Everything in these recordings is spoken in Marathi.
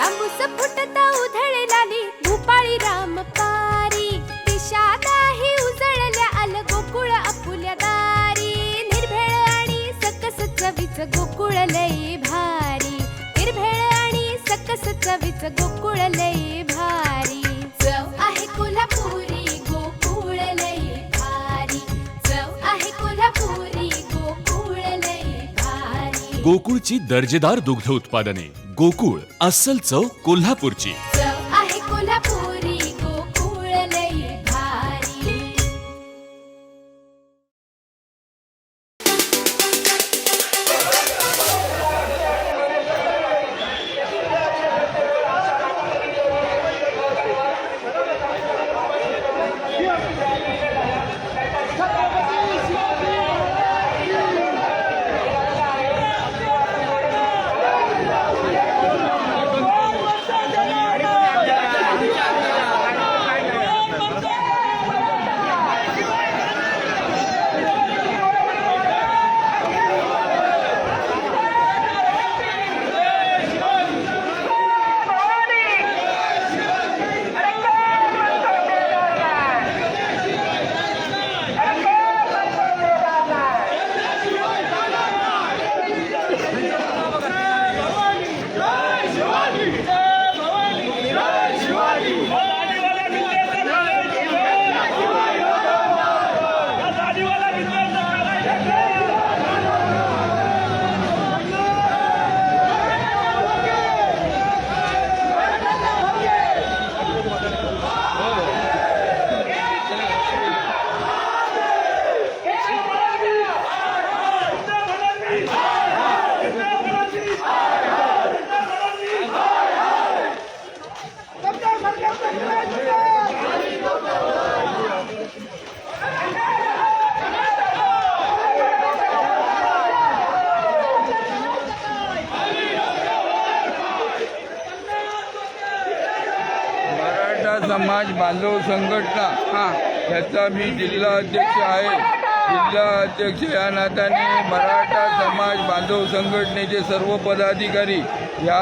बांबूस फुटता उधळलाली भूपाळी रामपारी दिशा नाही उजळल्या आल गोकुळ आपुल्या दारी निर्भेळ आणि सकस चवीच गोकुळ लई भारी निर्भेळ आणि सकस चवीच गोकुळ लई भारी चव आहे कोल्हापुरी गोकुळ लई भारी चव आहे कोल्हापुरी गोकुळ लई भारी गोकुळची दर्जेदार दुग्ध उत्पादने गोकुळ अस्सल चव कोल्हापूरची चव आहे कोल्हापुरी गोकुळ लई भारी समाज बांधव संघटना ह्याचा मी जिल्हा अध्यक्ष आहे। जिल्हा अध्यक्ष या नात्याने मराठा समाज बांधव संघटनेचे सर्व पदाधिकारी या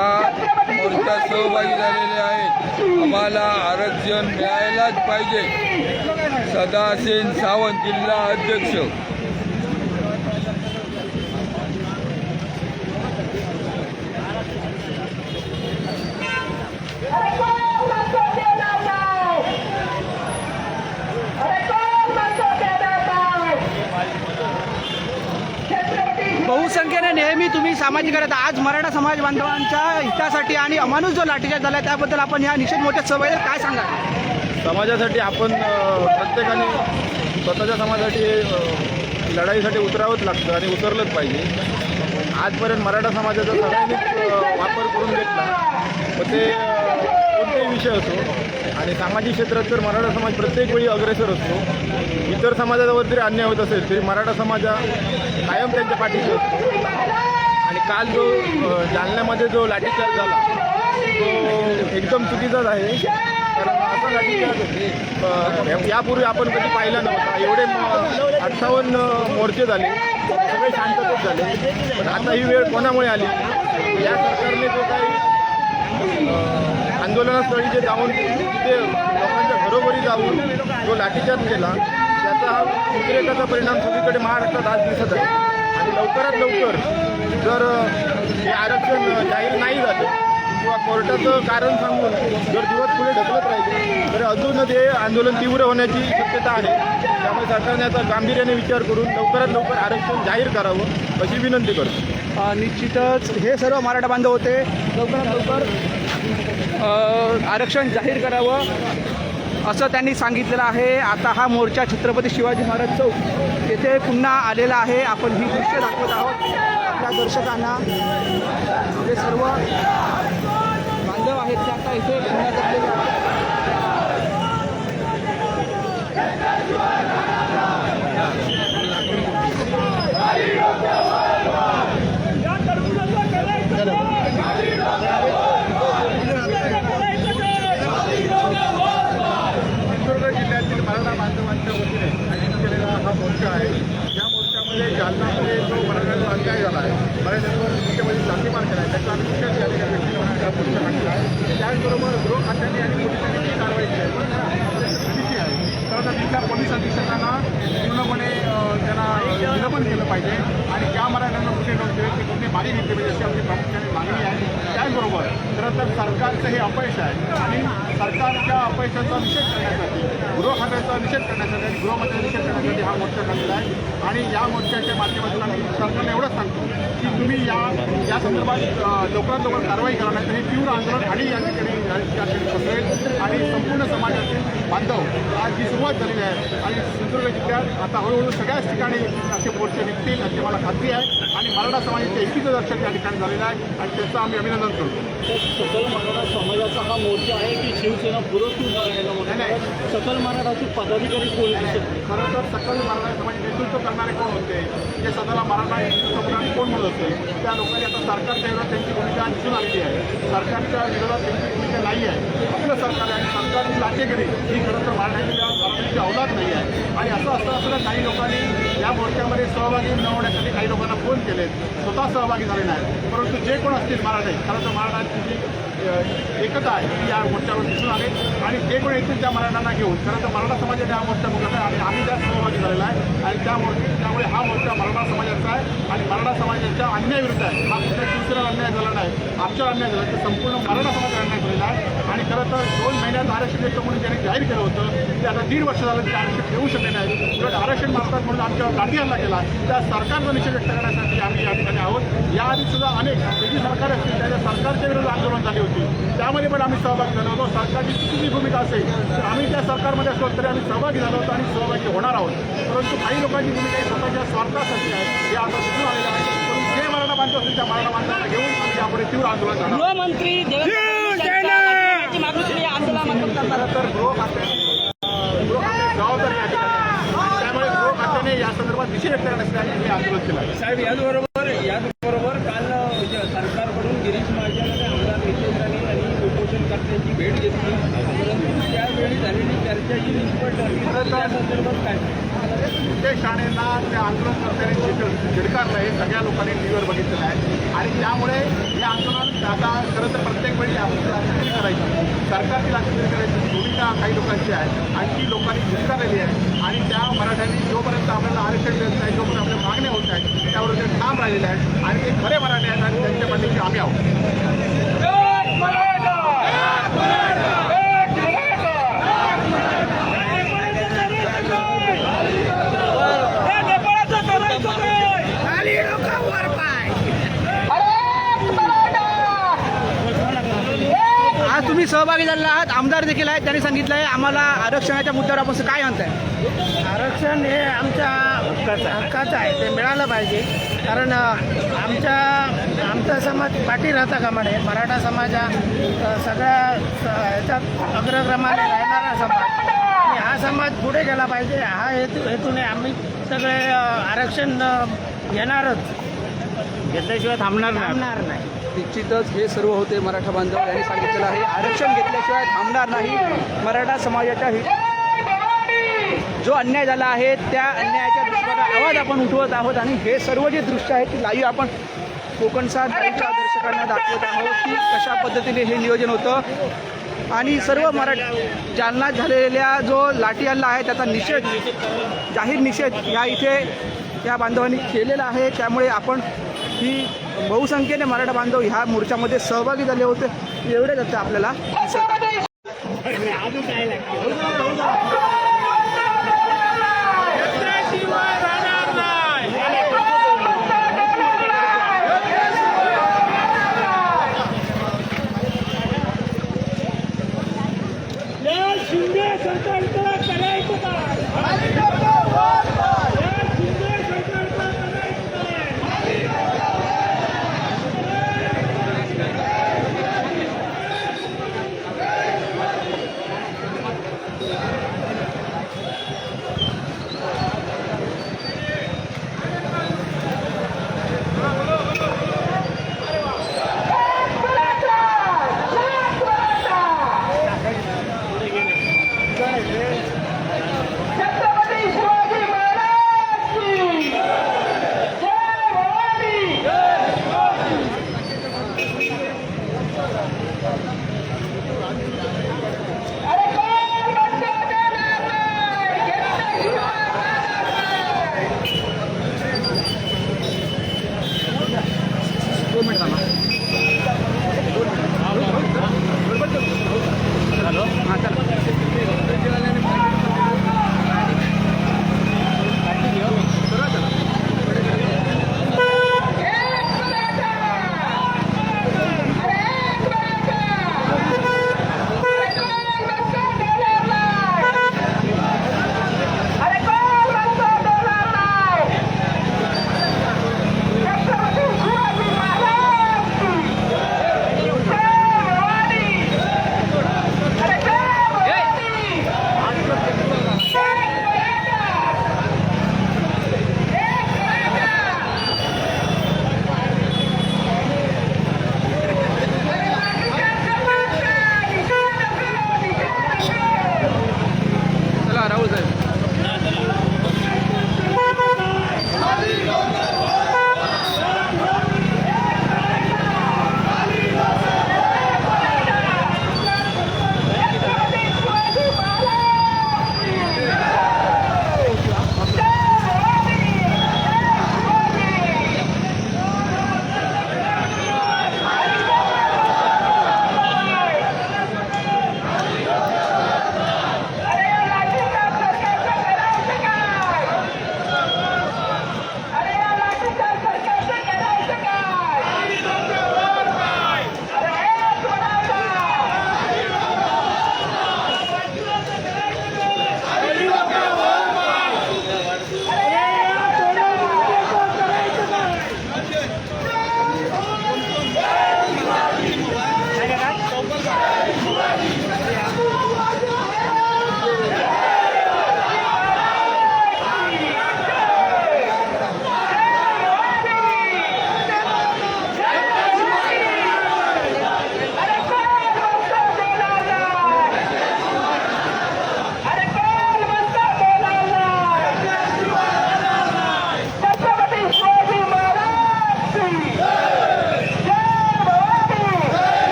मोर्चात सहभागी झालेले आहेत। आम्हाला आरक्षण मिळायलाच पाहिजे। सदासेन सावंत जिल्हा अध्यक्ष। बहुसंख्येने नेहमी तुम्ही सामाजिक करता आज मराठा समाज बांधवांच्या हितासाठी आणि अमानुष जो लाठीचार्ज झाला त्याबद्दल आपण या निषेध मोठ्या सभेत काय सांगा? समाजासाठी आपण प्रत्येकाने स्वतःच्या समाजासाठी लढाईसाठी उतरावंच लागतं आणि उतरलंच पाहिजे। आजपर्यंत मराठा समाजाचा सगळ्यांनीच वापर करून घेतला, पण ते कोणतेही विषय असो आणि सामाजिक क्षेत्रात तर मराठा समाज प्रत्येक वेळी अग्रेसर असतो। इतर समाजावर जरी अन्याय होत असेल तरी मराठा समाज कायम त्यांच्या पाठीशी असतो। आणि काल जो जालन्यामध्ये जो लाठीचार्ज झाला तो एकदम चुकीचाच आहे, कारण असा लाठीचार्ज यापूर्वी आपण कधी पाहिला नव्हता। एवढे 58 मोर्चे झाले, सगळे शांततेत झाले, पण आता ही वेळ कोणामुळे आली? या सरकारने जो काही आंदोलनास्थळी जे जाऊन तिथे लोकांच्या घरोघरी जाऊन जो लाठीचार्ज केला त्याचा हा उद्रेकाचा परिणाम सगळीकडे महाराष्ट्रात आज दिसत आहे। आणि लवकरात लवकर जर हे आरक्षण जाहीर नाही झालं किंवा कोर्टाचं कारण सांगून जर दिवस पुढे ढकलत राहिले तर अजून ते आंदोलन तीव्र होण्याची शक्यता आहे। त्यामुळे सरकारने आता गांभीर्याने विचार करून लवकरात लवकर आरक्षण जाहीर करावं अशी विनंती करतो। निश्चितच हे सर्व मराठा बांधव होते, लवकरात लवकर आरक्षण जाहीर करावं असं त्यांनी सांगितलेलं आहे। आता हा मोर्चा छत्रपती शिवाजी महाराज चौक येथे पुन्हा आलेला आहे। आपण ही दृश्य दाखवत आहोत आपल्या दर्शकांना। हे सर्व बांधव आहेत ते आता इथे पुन्हा जमलेले आहेत। जिल्ह्यातील मराठा बांधवांच्या वतीने आयोजित केलेला हा मोर्चा आहे। या मोर्चामध्ये जालनामध्ये जो मराठ्यांचा अन्याय झाला आहे, मराठ्यांवर मुख्यमंत्री लाठीमार केला आहे, त्याचा आम्ही निषेध या ठिकाणी मोर्चा टाकला आहे। आहे. त्याचबरोबर गृह खात्याने आणि पोलिसांनी जी कारवाई केली आहे चुकीची आहे. तर तिथल्या पोलीस अधीक्षकांना पूर्णपणे त्यांना निलंबन केलं पाहिजे आणि ज्या मराठ्यांना गुन्हे नव्हते ते गुन्हे मागे घेतले पाहिजे अशी आमची प्रामुख्याने मागणी आहे. त्याचबरोबर खरं तर सरकारचं हे अपयश आहे आणि सरकारच्या अपयशाचा निषेध करण्यासाठी गृह खात्याचा निषेध करण्यासाठी आणि गृहमंत्र्याचा निषेध करण्यासाठी हा मोर्चा काढलेला आहे. आणि या मोर्चाच्या माध्यमातून आम्ही सरकारला एवढंच सांगतो की तुम्ही या संदर्भात लवकरात लवकर कारवाई करा, नाही तर हे तीव्र आंदोलन आणि या ठिकाणी पसरेल आणि संपूर्ण समाजातील बांधव आज जी सुरुवात झालेली आहे आणि सिंधुदुर्ग जिल्ह्यात आता हळूहळू सगळ्याच ठिकाणी असे मोर्चे निघतील अशी मला खात्री आहे. आणि मराठा समाजाचे एकीचं दर्शन या ठिकाणी झालेलं आहे आणि त्याचं आम्ही अभिनंदन करतो. सकल मराठा समाजाचा हा मोर्चा आहे की शिवसेना पुरस्कृत करायला नाही. सकल मराठाचे पदाधिकारी कोण दिसत नाही. खरं तर सकल मराठा समाज नेतृत्व करणारे कोण होते, जे स्वतःला मराठा नेतृत्व कोण म्हणत होते, त्या लोकांनी आता सरकारच्या विरोधात त्यांची भूमिका दिसून आलेली आहे. सरकारच्या विरोधात त्यांची भूमिका नाही आहे. आपलं सरकार आहे आणि सरकारची लाचेगिरी ही खरं तर मराठ्यांची अवलाद नाही आहे. आणि असं असताना सुद्धा काही लोकांनी या मोर्चामध्ये सहभागी न होण्यासाठी काही लोकांना फोन केलेत, स्वतः सहभागी झाले नाहीत. परंतु जे कोण असतील मराठे, खरं तर मराठ्यांची जी एकता आहे ती या मोर्चावर दिसून आले आणि जे कोण येतील त्या मराठ्यांना घेऊन खरं तर मराठा समाजाने हा मोर्चा बघत आहे आणि आम्ही त्यात सहभागी झालेला आहे. आणि त्यामुळे हा मोर्चा मराठा समाजाचा आहे आणि मराठा समाजाच्या अन्यायाविरुद्ध आहे. हा कुठल्या शिवसेनेला अन्याय झाला नाही, आमच्यावर अन्याय झाला, तर संपूर्ण मराठा समाजाला अन्याय झालेला आहे. आणि खरं तर 2 महिन्यात आरक्षण देतो म्हणून ज्यांनी जाहीर केलं होतं ते आता 1.5 वर्ष झालं ते आरक्षण देऊ शकले नाही. उलट आरक्षण मारतात म्हणून आमच्यावर लाठी हल्ला केला. त्या सरकारचा निषेध व्यक्त करण्यासाठी आम्ही या ठिकाणी आहोत. याआधी सुद्धा अनेक जी सरकार असतील त्याच्या सरकारच्या विरोधात आंदोलन झाले होते, त्यामध्ये पण आम्ही सहभागी झालो होतो. सरकारची चुकीची भूमिका असेल तर आम्ही त्या सरकारमध्ये असलो तरी आम्ही सहभागी झालो होतो आणि सहभागी होणार आहोत. परंतु काही लोकांची भूमिका ही स्वतःच्या स्वार्थासाठी आहे हे आता दिसून आलेलं आहे. परंतु जे मराठा बांधव असतील त्या मराठा बांधवांना घेऊन आम्ही यापुढे तीव्र आंदोलन करणार. गृहमंत्री आंदोलन तर गृह खात्याने जबाबदारी या ठिकाणी आहे. त्यामुळे गृह खात्याने या संदर्भात निषेध व्यक्त करण्यासाठी हे आंदोलन केलं आहे. साहेब याचबरोबर काल सरकारकडून गिरीश महाजन आमदार नितेश राणे यांनी उपोषणकर्त्यांची भेट घेतली, परंतु त्यावेळी झालेली चर्चा ही निष्फळ ठरली. त्या संदर्भात काय नितेश राणेंना त्या आंदोलनकर्त्यांनी झिडकारलं हे सगळ्या लोकांनी टीव्हीवर बघितलेलं आहे. आणि त्यामुळे हे आंदोलन आता खरं तर प्रत्येक वेळी आपण लाचेगिरी करायची, सरकारची लाचेगिरी करायची भूमिका काही लोकांची आहे आणि ती लोकांनी झिडकारलेली आहे. आणि त्या मराठ्यांनी जोपर्यंत आपल्याला आरक्षण देत नाही, जोपर्यंत आपल्या मागण्या होत आहेत त्यावर ते ठाम राहिलेले आहेत आणि ते खरे मराठी आहेत आणि त्यांच्या पाठीशी आम्ही आहोत. आज तुम्ही सहभागी झालेला आहात, आमदार देखील आहेत, त्यांनी सांगितलं आहे आम्हाला आरक्षणाच्या मुद्द्यावर आपण काय म्हणताय. आरक्षण हे आमच्या हक्काचं आहे, ते मिळालं पाहिजे. कारण आमचा समाज पाठी राहता कामा नये. मराठा समाज हा सगळ्या ह्याच्यात अग्रक्रमाने राहणारा समाज आणि हा समाज पुढे गेला पाहिजे. हा हेतूने आम्ही सगळे आरक्षण घेणारच, घेतल्याशिवाय थांबणार नाही. निश्चितच हे सर्व होते मराठा बांधव यांनी सांगितलेलं आहे आरक्षण घेतल्याशिवाय थांबणार नाही. मराठा समाजाच्या जो अन्याय झाला आहे त्या अन्यायाच्या दृष्टीने आवाज आपण उठवत आहोत आणि हे सर्व जे दृश्य आहे ते लाईव्ह आपण कोकणसार लाईव्हच्या दर्शकांना दाखवत आहोत की कशा पद्धतीने हे नियोजन होतं. आणि सर्व जालन्यात झालेल्या जो लाठी हल्ला आहे त्याचा निषेध, जाहीर निषेध या इथे या बांधवांनी केलेला आहे. त्यामुळे आपण ही बहुसंख्येने मराठा बांधव ह्या मोर्चामध्ये सहभागी झाले होते एवढेच आता आपल्याला दिसत आहे.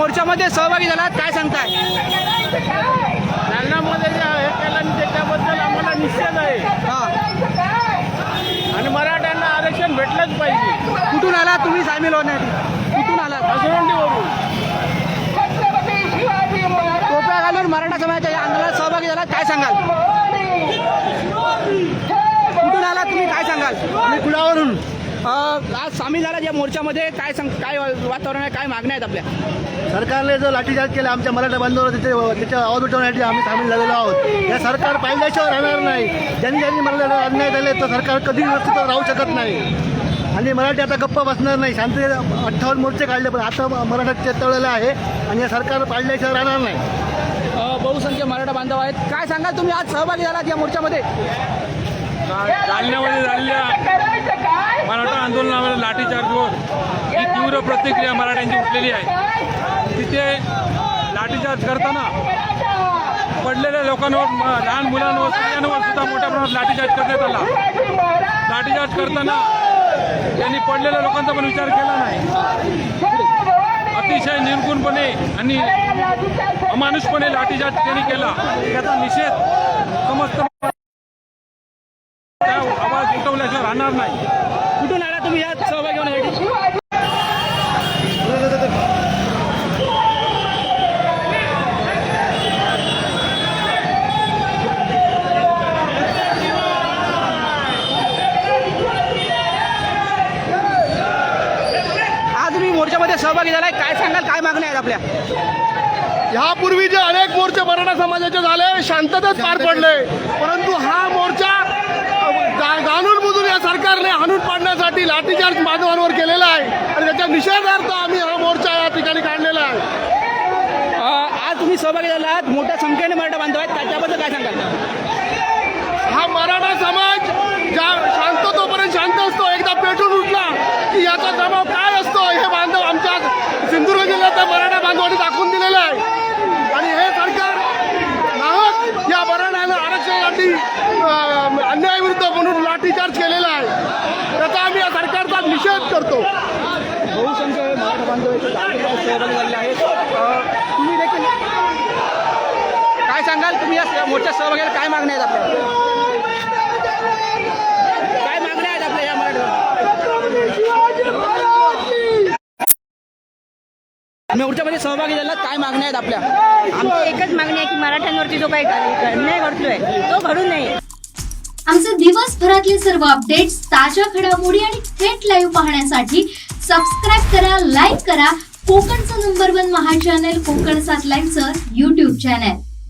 मोर्चामध्ये सहभागी झालात, काय सांगताय? जालन्यामध्ये जे हे केलं त्याच्याबद्दल आम्हाला निश्चित आहे हां, आणि मराठ्यांना आरक्षण भेटलंच पाहिजे. कुठून आला तुम्ही सामील होण्यासाठी? कुठून आलात? असोंडीवरून टोप्या घालून मराठा समाजाच्या या आंदोलनात सहभागी झालात, काय सांगाल? कुठून आलात तुम्ही, काय सांगाल? आणि कुडावरून आज सामील झाला या मोर्चामध्ये, काय काय वातावरण आहे, काय मागण्या आहेत आपल्या? सरकारने जो लाठीचार्ज केला आमच्या मराठा बांधवांवर त्याच्या आवाज उठवण्यासाठी आम्ही सामील झालेलो आहोत. या सरकार पाहिल्याशिवाय राहणार नाही. ज्यांनी ज्यांनी मराठा अन्याय झाले तर सरकार कधी व्यवस्थित राहू शकत नाही. आणि मराठी आता गप्पा बसणार नाही. शांततेत 58 मोर्चे काढले, पण आता मराठा चेतवलेला आहे आणि या सरकार पाळल्याशिवाय राहणार नाही. बहुसंख्य मराठा बांधव आहेत, काय सांगाल तुम्ही आज सहभागी झालात या मोर्चामध्ये? जालन्यामध्ये झालेल्या मराठा आंदोलनावर लाठीचार्जवर ही तीव्र प्रतिक्रिया मराठ्यांची उठलेली आहे. तिथे लाठीचार्ज करताना पडलेल्या लोकांवर, लहान मुलांवर, स्त्रियांवर सुद्धा मोठ्या प्रमाणात लाठीचार्ज करण्यात आला. लाठीचार्ज करताना त्यांनी पडलेल्या लोकांचा पण विचार केला नाही. अतिशय निर्गुणपणे आणि अमानुषपणे लाठीचार्ज त्यांनी केला. त्याचा निषेध समस्त आवाज उठवल्याशिवाय राहणार नाही. कुठून आला तुम्ही यात सहभागी होण्यासाठी? आज तुम्ही मोर्चामध्ये सहभागी झालाय, काय सांगाल, काय मागण्या आहेत आपल्या? यापूर्वी जे अनेक मोर्चे मराठा समाजाचे झाले शांततेत पार पडले, परंतु हा मोर्चा जाणून बुजून या सरकारने हाणून पाडण्यासाठी लाठीचार्ज बांधवांवर केलेला आहे आणि त्याच्या निषेधार्थ आम्ही हा मोर्चा या ठिकाणी काढलेला आहे. आज तुम्ही सहभागी झालात, मोठ्या संख्येने मराठा बांधव आहेत, त्याच्याबद्दल काय सांगाल? हा मराठा समाज ज्या शांत तोपर्यंत शांत असतो, एकदा पेटून उठला की याचा दबाव काय असतो हे बांधव आमच्या सिंधुदुर्ग जिल्ह्याच्या मराठा बांधवांनी दाखवून दिलेलं आहे. आणि हे सरकार नाहक या मराठ्याला आरक्षणासाठी अन्यायाविरुद्ध म्हणून लाठीचार्ज केलेला आहे. त्याचा आम्ही या सरकारचा निषेध करतो. बहुसंख्य मराठा बांधव इथे सहभागी झालेले आहेत. तुम्ही देखील काय सांगाल, तुम्ही या मोर्चात सहभागी झाला, काय मागण्या आहेत आपल्या? काय मागण्या आहेत आपल्या या मराठा मोर्चामध्ये सहभागी झाला, काय मागण्या आहेत आपल्या? आमची एकच मागणी आहे की मराठ्यांवरती जो काही अन्याय घडतोय तो घडू नये. आमचे दिवसभरातले सर्व अपडेट्स, ताज्या घडामोडी आणि थेट लाईव्ह पाहण्यासाठी सबस्क्राईब करा, लाईक करा कोकणचं नंबर 1 महा चॅनल कोकण 7 लाईव्हचं YouTube चॅनल.